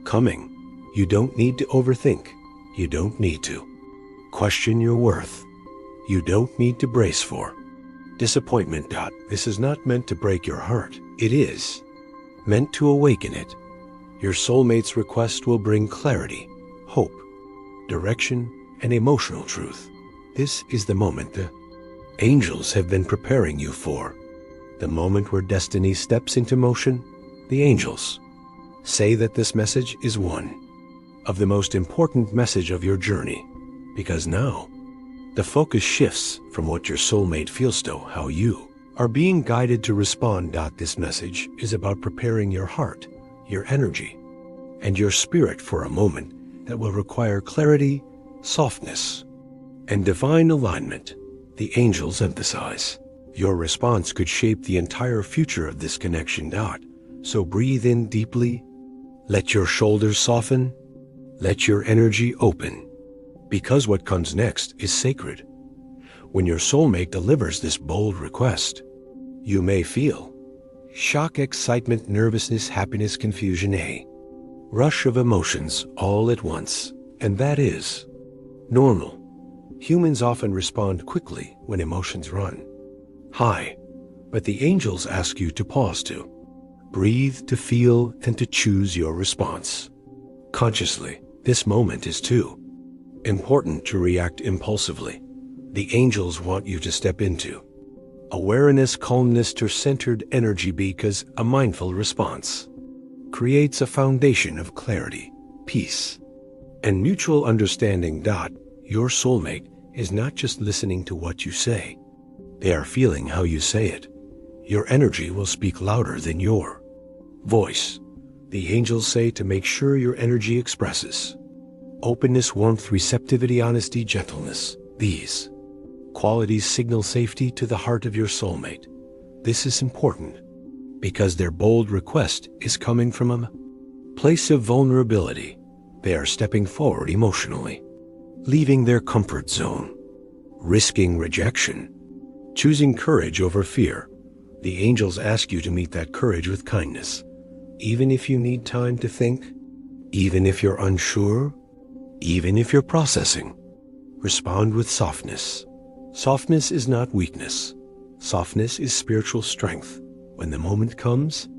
coming. You don't need to overthink. You don't need to question your worth. You don't need to brace for disappointment. This is not meant to break your heart. It is meant to awaken it. Your soulmate's request will bring clarity, hope, direction, and emotional truth. This is the moment the angels have been preparing you for. The moment where destiny steps into motion. The angels say that this message is one of the most important message of your journey, because now the focus shifts from what your soulmate feels to how you are being guided to respond. This message is about preparing your heart, your energy, and your spirit for a moment that will require clarity, softness, and divine alignment. The angels emphasize your response could shape the entire future of this connection. So breathe in deeply, let your shoulders soften, let your energy open, because what comes next is sacred. When your soulmate delivers this bold request, you may feel shock, excitement, nervousness, happiness, confusion, a rush of emotions all at once, and that is normal. Humans often respond quickly when emotions run high, but the angels ask you to pause, to breathe, to feel, and to choose your response consciously. This moment is too important to react impulsively. The angels want you to step into awareness, calmness, to centered energy, because a mindful response creates a foundation of clarity, peace, and mutual understanding. Your soulmate is not just listening to what you say, they are feeling how you say it. Your energy will speak louder than your voice. The angels say to make sure your energy expresses openness, warmth, receptivity, honesty, gentleness. These qualities signal safety to the heart of your soulmate. This is important because their bold request is coming from a place of vulnerability. They are stepping forward emotionally, leaving their comfort zone, risking rejection, choosing courage over fear. The angels ask you to meet that courage with kindness. Even if you need time to think, even if you're unsure, even if you're processing, respond with softness. Softness is not weakness. Softness is spiritual strength. When the moment comes,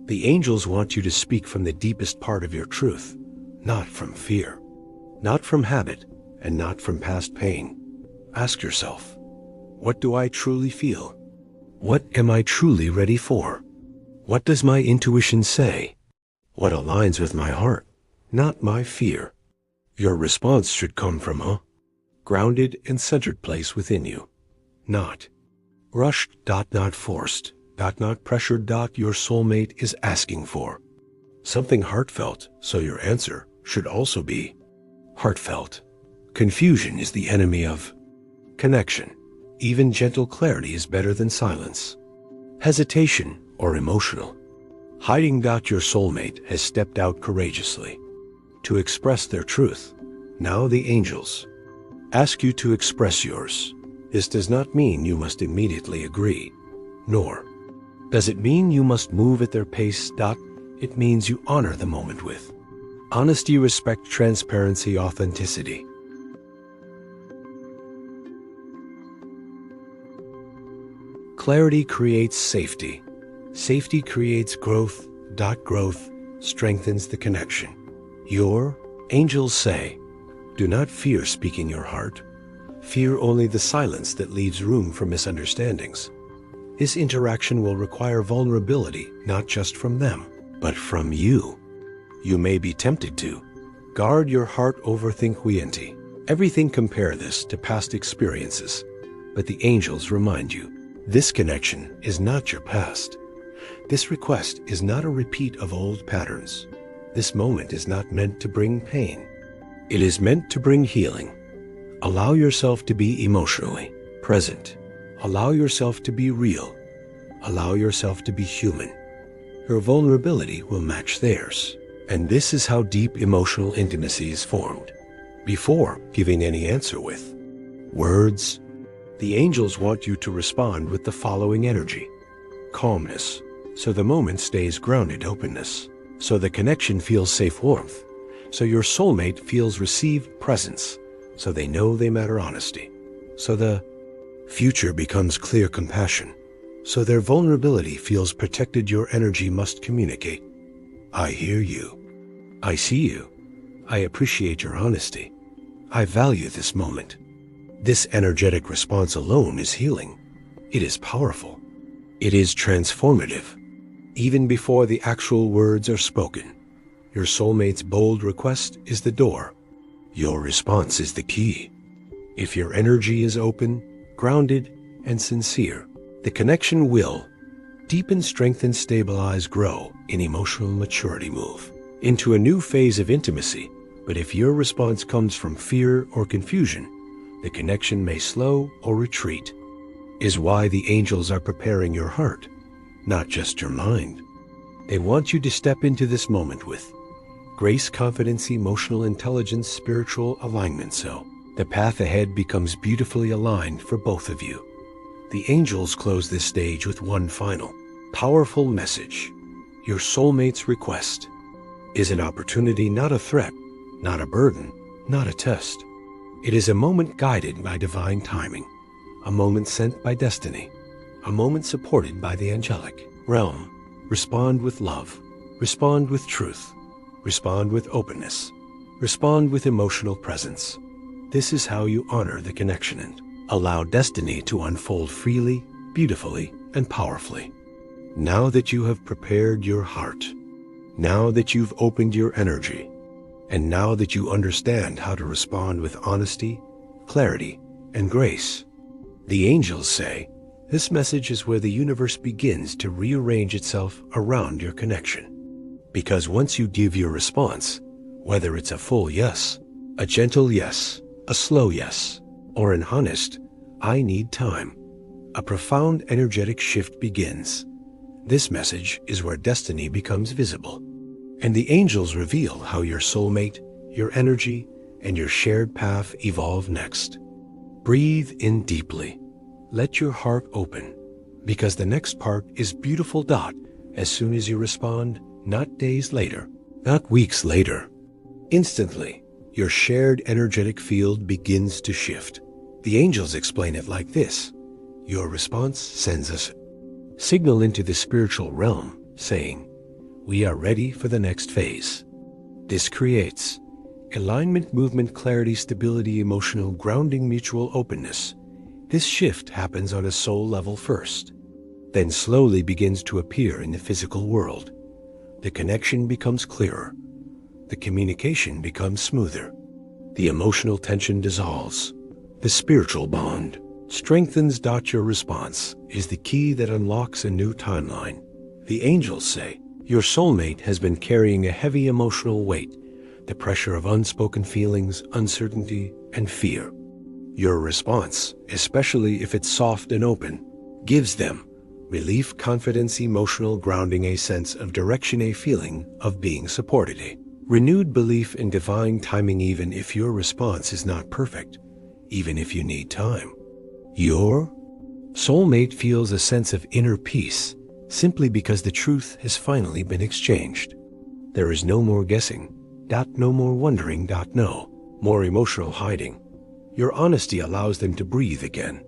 the angels want you to speak from the deepest part of your truth, not from fear, not from habit, and not from past pain. Ask yourself, what do I truly feel? What am I truly ready for? What does my intuition say? What aligns with my heart, not my fear? Your response should come from a grounded and centered place within you, not rushed, not forced, not pressured. Your soulmate is asking for something heartfelt, so your answer should also be heartfelt. Confusion is the enemy of connection. Even gentle clarity is better than silence, hesitation, or emotional hiding. Your soulmate has stepped out courageously to express their truth, Now the angels ask you to express yours. This does not mean you must immediately agree, nor does it mean you must move at their pace. It means you honor the moment with honesty, respect, transparency, authenticity. Clarity creates safety. Safety creates growth. Growth strengthens the connection. Your angels say, do not fear speaking your heart. Fear only the silence that leaves room for misunderstandings. This interaction will require vulnerability, not just from them, but from you. You may be tempted to guard your heart, overthink, everything. Compare this to past experiences. But the angels remind you, this connection is not your past. This request is not a repeat of old patterns. This moment is not meant to bring pain. It is meant to bring healing. Allow yourself to be emotionally present. Allow yourself to be real. Allow yourself to be human. Your vulnerability will match theirs. And this is how deep emotional intimacy is formed. Before giving any answer with words, the angels want you to respond with the following energy: calmness, so the moment stays grounded; openness, so the connection feels safe; warmth, so your soulmate feels received; presence, so they know they matter; honesty, so the future becomes clear; compassion, so their vulnerability feels protected. Your energy must communicate: I hear you. I see you. I appreciate your honesty. I value this moment. This energetic response alone is healing. It is powerful. It is transformative. Even before the actual words are spoken, your soulmate's bold request is the door. Your response is the key. If your energy is open, grounded, and sincere, the connection will deepen, strengthen, stabilize, grow in emotional maturity, move into a new phase of intimacy. But if your response comes from fear or confusion, the connection may slow or retreat. Is why the angels are preparing your heart, not just your mind. They want you to step into this moment with grace, confidence, emotional intelligence, spiritual alignment, so the path ahead becomes beautifully aligned for both of you. The angels close this stage with one final, powerful message. Your soulmate's request is an opportunity, not a threat, not a burden, not a test. It is a moment guided by divine timing, a moment sent by destiny, a moment supported by the angelic realm. Respond with love, respond with truth, respond with openness, respond with emotional presence. This is how you honor the connection and allow destiny to unfold freely, beautifully, and powerfully. Now that you have prepared your heart, now that you've opened your energy, and now that you understand how to respond with honesty, clarity, and grace, the angels say, this message is where the universe begins to rearrange itself around your connection. Because once you give your response, whether it's a full yes, a gentle yes, a slow yes, or an honest, I need time, a profound energetic shift begins. This message is where destiny becomes visible, and the angels reveal how your soulmate, your energy, and your shared path evolve next. Breathe in deeply. Let your heart open, because the next part is beautiful. As soon as you respond, not days later, not weeks later, instantly, your shared energetic field begins to shift. The angels explain it like this. Your response sends a signal into the spiritual realm, saying, we are ready for the next phase. This creates alignment, movement, clarity, stability, emotional grounding, mutual openness. This shift happens on a soul level first, then slowly begins to appear in the physical world. The connection becomes clearer. The communication becomes smoother. The emotional tension dissolves. The spiritual bond strengthens. Your response is the key that unlocks a new timeline. The angels say, your soulmate has been carrying a heavy emotional weight, the pressure of unspoken feelings, uncertainty, and fear. Your response, especially if it's soft and open, gives them relief, confidence, emotional grounding, a sense of direction, a feeling of being supported. renewed belief in divine timing even if your response is not perfect, even if you need time. Your soulmate feels a sense of inner peace simply because the truth has finally been exchanged. There is no more guessing, no more wondering, no more emotional hiding. Your honesty allows them to breathe again.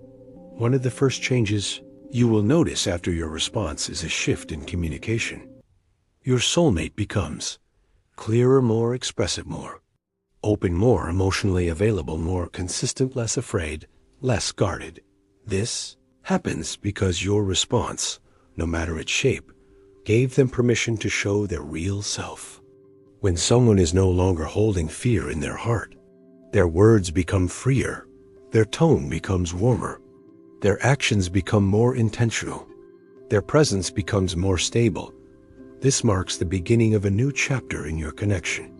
One of the first changes you will notice after your response is a shift in communication. Your soulmate becomes clearer, more expressive, more open, more emotionally available, more consistent, less afraid, less guarded. This happens because your response, no matter its shape, gave them permission to show their real self. When someone is no longer holding fear in their heart, their words become freer, their tone becomes warmer, their actions become more intentional, their presence becomes more stable. This marks the beginning of a new chapter in your connection.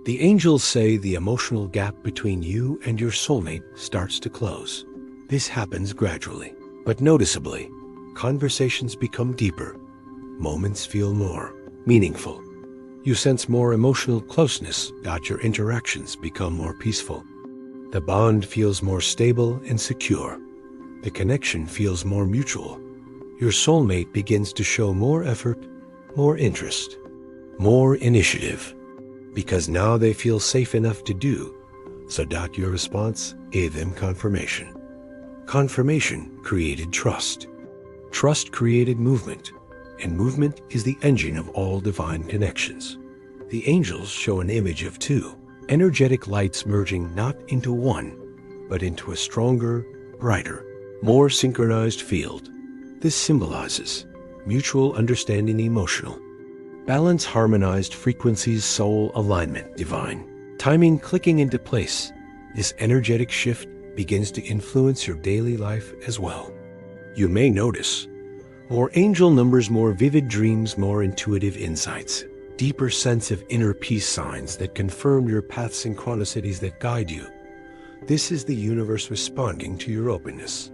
The angels say the emotional gap between you and your soulmate starts to close. This happens gradually, but noticeably. Conversations become deeper. Moments feel more meaningful. You sense more emotional closeness. Your interactions become more peaceful. The bond feels more stable and secure. The connection feels more mutual. Your soulmate begins to show more effort, more interest, more initiative, because now they feel safe enough to do so. Your response gave them confirmation. Confirmation created trust. Trust created movement, and movement is the engine of all divine connections. The angels show an image of two energetic lights merging not into one, but into a stronger, brighter, more synchronized field. This symbolizes mutual understanding, emotional balance, harmonized frequencies, soul alignment, divine timing clicking into place. This energetic shift begins to influence your daily life as well. You may notice more angel numbers, more vivid dreams, more intuitive insights, deeper sense of inner peace, signs that confirm your path, synchronicities that guide you. This is the universe responding to your openness.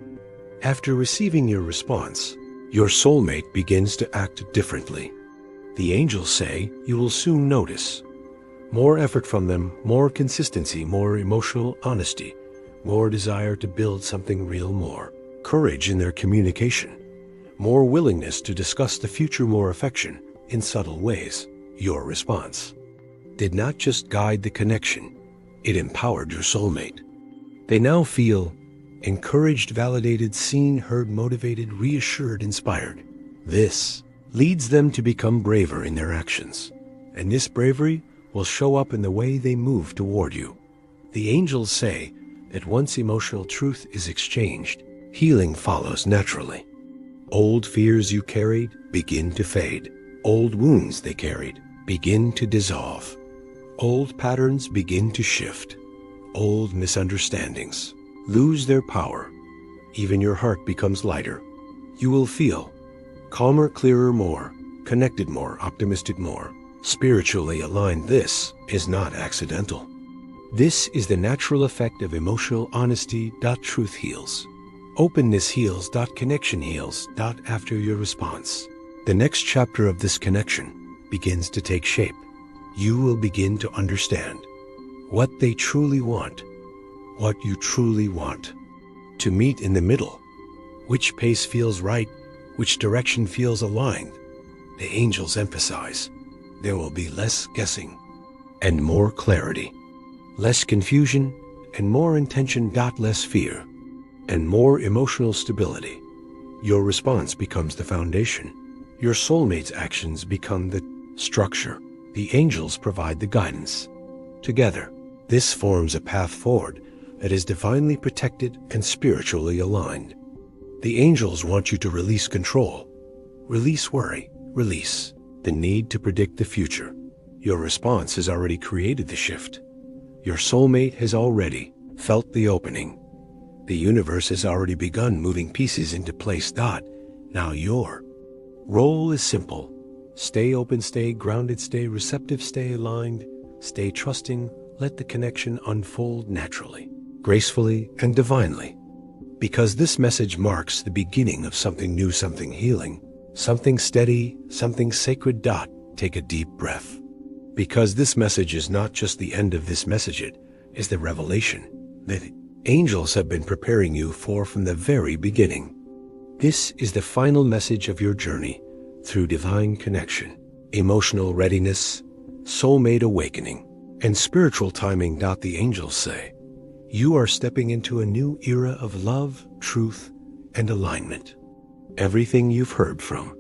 After receiving your response, your soulmate begins to act differently. The angels say you will soon notice more effort from them, more consistency, more emotional honesty, more desire to build something real, more courage in their communication, more willingness to discuss the future, more affection in subtle ways. Your response did not just guide the connection, it empowered your soulmate. They now feel encouraged, validated, seen, heard, motivated, reassured, inspired. This leads them to become braver in their actions, and this bravery will show up in the way they move toward you. The angels say that once emotional truth is exchanged, healing follows naturally. Old fears you carried begin to fade. Old wounds they carried begin to dissolve. Old patterns begin to shift. Old misunderstandings lose their power. Even your heart becomes lighter. You will feel calmer, clearer, more connected, more optimistic, more spiritually aligned. This is not accidental. This is the natural effect of emotional honesty. Truth heals. Openness heals. Connection heals. After your response, the next chapter of this connection begins to take shape. You will begin to understand what they truly want, what you truly want. To meet in the middle, which pace feels right, which direction feels aligned. The angels emphasize there will be less guessing and more clarity, less confusion and more intention. Less fear and more emotional stability. Your response becomes the foundation. Your soulmate's actions become the structure. The angels provide the guidance. Together, this forms a path forward that is divinely protected and spiritually aligned. The angels want you to release control, release worry, release the need to predict the future. Your response has already created the shift. Your soulmate has already felt the opening. The universe has already begun moving pieces into place. Now your role is simple. Stay open, stay grounded, stay receptive, stay aligned, stay trusting. Let the connection unfold naturally, gracefully, and divinely. Because this message marks the beginning of something new, something healing, something steady, something sacred. Take a deep breath. Because this message is not just the end of this message, it is the revelation that angels have been preparing you for from the very beginning. This is the final message of your journey through divine connection, emotional readiness, soulmate awakening, and spiritual timing. The angels say, you are stepping into a new era of love, truth, and alignment. Everything you've heard from,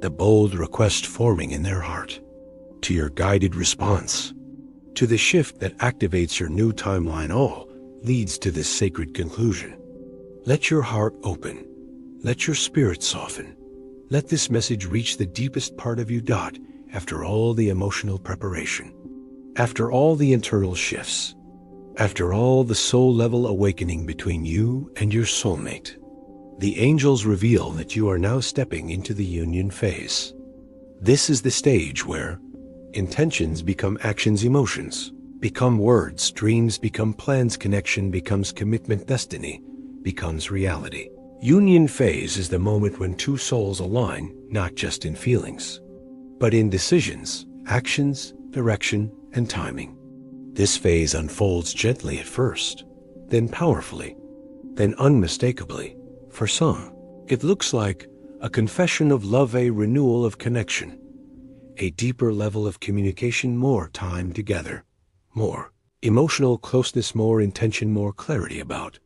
the bold request forming in their heart, to your guided response, to the shift that activates your new timeline, all leads to this sacred conclusion. Let your heart open. Let your spirit soften. Let this message reach the deepest part of you. After all the emotional preparation, after all the internal shifts, after all the soul-level awakening between you and your soulmate, the angels reveal that you are now stepping into the union phase. This is the stage where intentions become actions, emotions become words, dreams become plans, connection becomes commitment, destiny becomes reality. Union phase is the moment when two souls align, not just in feelings, but in decisions, actions, direction, and timing. This phase unfolds gently at first, then powerfully, then unmistakably. For some, it looks like a confession of love, a renewal of connection, a deeper level of communication, more time together, more emotional closeness, more intention, more clarity about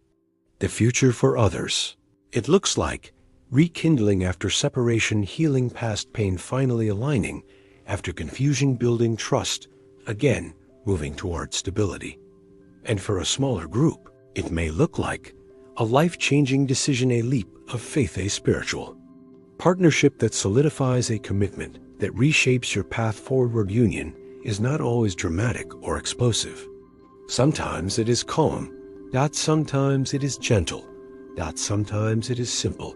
the future. For others, it looks like rekindling after separation, healing past pain, finally aligning after confusion, building trust, again moving toward stability. And for a smaller group, it may look like a life-changing decision, a leap of faith, a spiritual partnership that solidifies a commitment that reshapes your path forward. Union is not always dramatic or explosive. Sometimes it is calm, sometimes it is gentle, sometimes it is simple.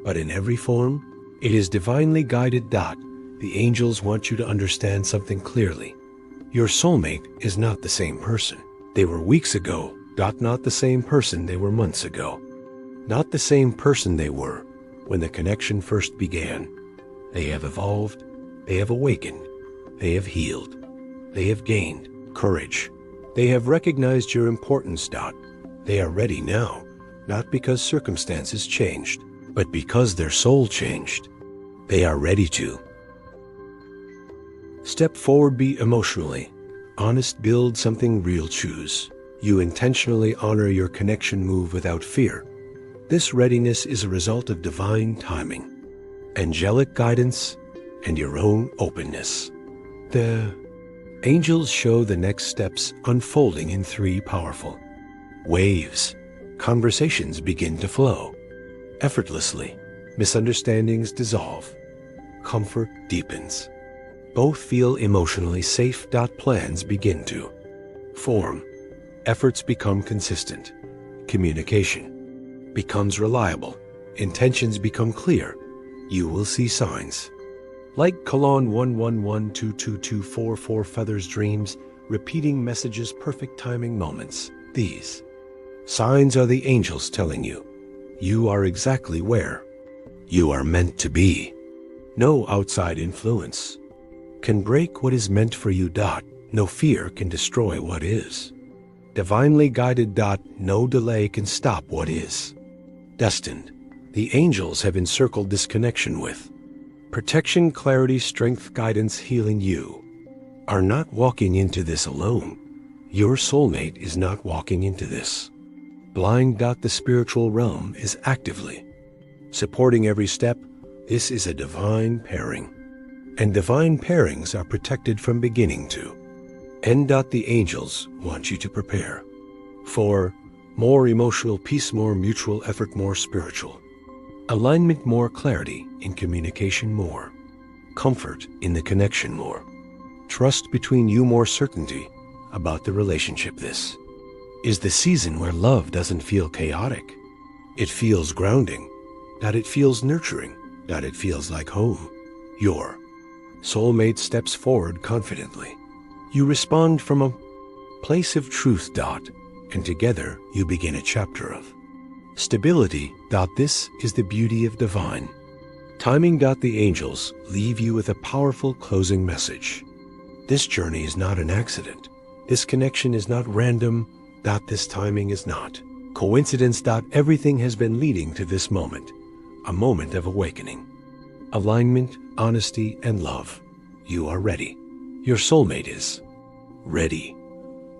But in every form, it is divinely guided. The angels want you to understand something clearly. Your soulmate is not the same person they were weeks ago, not the same person they were months ago, not the same person they were when the connection first began. They have evolved, they have awakened, they have healed, they have gained courage, they have recognized your importance. They are ready now, not because circumstances changed, but because their soul changed. They are ready to step forward, be emotionally honest, build something real, choose you intentionally, honor your connection, move without fear. This readiness is a result of divine timing, angelic guidance, and your own openness. The angels show the next steps unfolding in three powerful waves. Conversations begin to flow effortlessly. Misunderstandings dissolve. Comfort deepens. Both feel emotionally safe. Plans begin to form. Efforts become consistent. Communication becomes reliable. Intentions become clear. You will see signs like colon 111222244 feathers, dreams, repeating messages, perfect timing moments. These signs are the angels telling you you are exactly where you are meant to be. No outside influence can break what is meant for you. No fear can destroy what is divinely guided. No delay can stop what is destined. The angels have encircled this connection with protection, clarity, strength, guidance, healing. You are not walking into this alone. Your soulmate is not walking into this blind. The spiritual realm is actively supporting every step. This is a divine pairing, and divine pairings are protected from beginning to end. The angels want you to prepare for more emotional peace, more mutual effort, more spiritual alignment, more clarity in communication, more comfort in the connection, more trust between you, more certainty about the relationship. This is the season where love doesn't feel chaotic. It feels grounding, it feels nurturing, it feels like home. Your soulmate steps forward confidently. You respond from a place of truth. And together you begin a chapter of stability. This is the beauty of divine timing. The angels leave you with a powerful closing message. This journey is not an accident. This connection is not random. This timing is not coincidence. Everything has been leading to this moment, a moment of awakening. Alignment, honesty, and love. You are ready. Your soulmate is ready.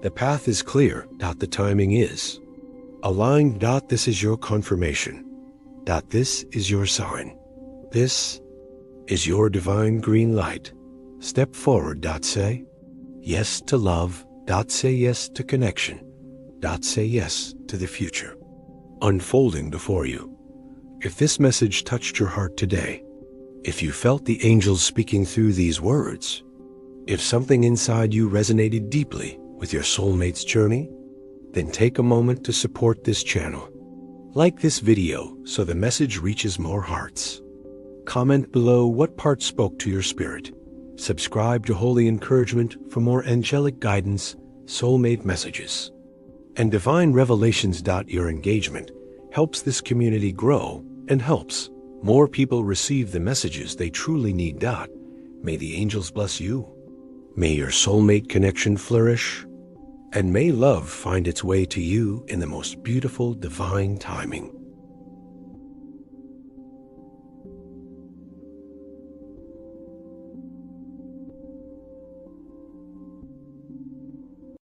The path is clear. The timing is aligned. This is your confirmation. This is your sign. This is your divine green light. Step forward. Say yes to love. Say yes to connection. Say yes to the future unfolding before you. If this message touched your heart today, if you felt the angels speaking through these words, if something inside you resonated deeply with your soulmate's journey, then take a moment to support this channel. Like this video so the message reaches more hearts. Comment below what part spoke to your spirit. Subscribe to Holy Encouragement for more angelic guidance, soulmate messages, and divine revelations. Your engagement helps this community grow and helps more people receive the messages they truly need. May the angels bless you. May your soulmate connection flourish, and may love find its way to you in the most beautiful divine timing.